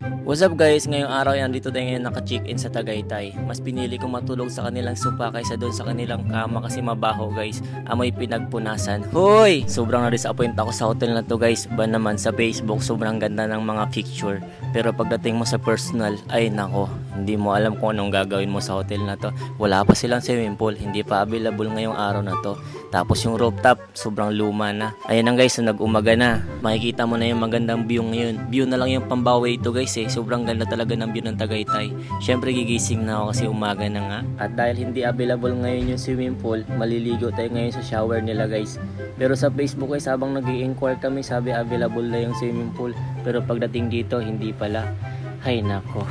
What's up guys, ngayong araw yan dito tayo ngayon naka-check-in sa Tagaytay. Mas pinili kong matulog sa kanilang sopa kaysa doon sa kanilang kama kasi mabaho guys. Amoy pinagpunasan. Hoy! Sobrang na-disappoint ako sa hotel na to guys. Ba naman sa Facebook sobrang ganda ng mga picture. Pero pagdating mo sa personal, ay nako, hindi mo alam kung anong gagawin mo sa hotel na to. Wala pa silang swimming pool, hindi pa available ngayong araw na to. Tapos yung rooftop, sobrang luma na. Ayan lang guys, so nag-umaga na. Makikita mo na yung magandang view ngayon. View na lang yung Pambawi ito guys eh. Sobrang ganda talaga ng view ng Tagaytay. Syempre gigising na ako kasi umaga na nga. At dahil hindi available ngayon yung swimming pool, maliligo tayo ngayon sa shower nila guys. Pero sa Facebook guys, habang nag-i-inquire kami, sabi available na yung swimming pool. Pero pagdating dito, hindi pala. Hay nako.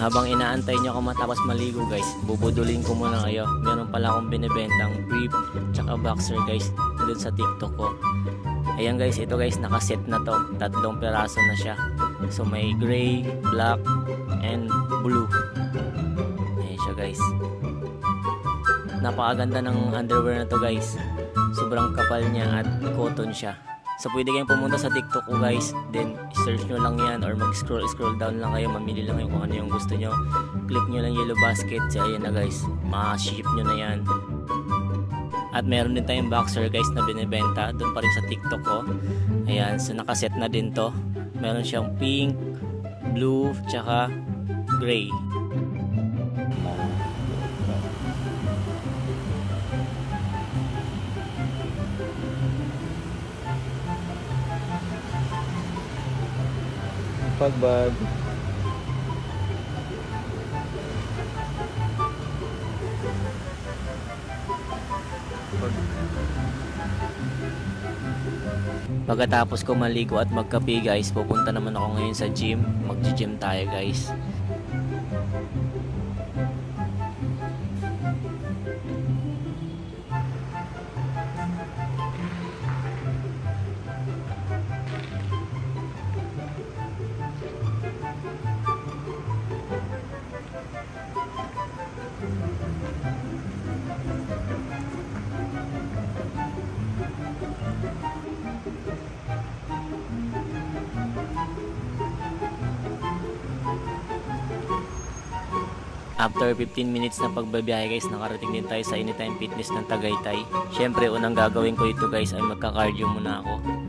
Habang inaantay nyo ako matapos maligo guys, bubudulin ko muna kayo. Meron pala akong binibentang brief tsaka boxer guys dun sa TikTok ko. Ayan guys, ito guys nakaset na to. 3 peraso na siya. So may gray, black, and blue. Ayan siya guys. Napakaganda ng underwear na to guys. Sobrang kapal niya at cotton siya. So pwede kayong pumunta sa TikTok ko guys, then search nyo lang yan or mag-scroll down lang kayo, mamili lang kayo kung ano yung gusto nyo. Click nyo lang yellow basket, so ayan na guys, ma-ship nyo na yan. At meron din tayong boxer guys na binibenta, doon pa rin sa TikTok ko. Ayan, so nakaset na din to. Meron siyang pink, blue, tsaka gray. Pagbag. Pagkatapos ko maligo at magkape guys, pupunta naman ako ngayon sa gym. Mag-gym tayo guys. After 15 minutes na pagbabiyahe guys, nakarating din tayo sa Anytime Fitness ng Tagaytay. Syempre, unang gagawin ko ito guys ay magka-cardio muna ako.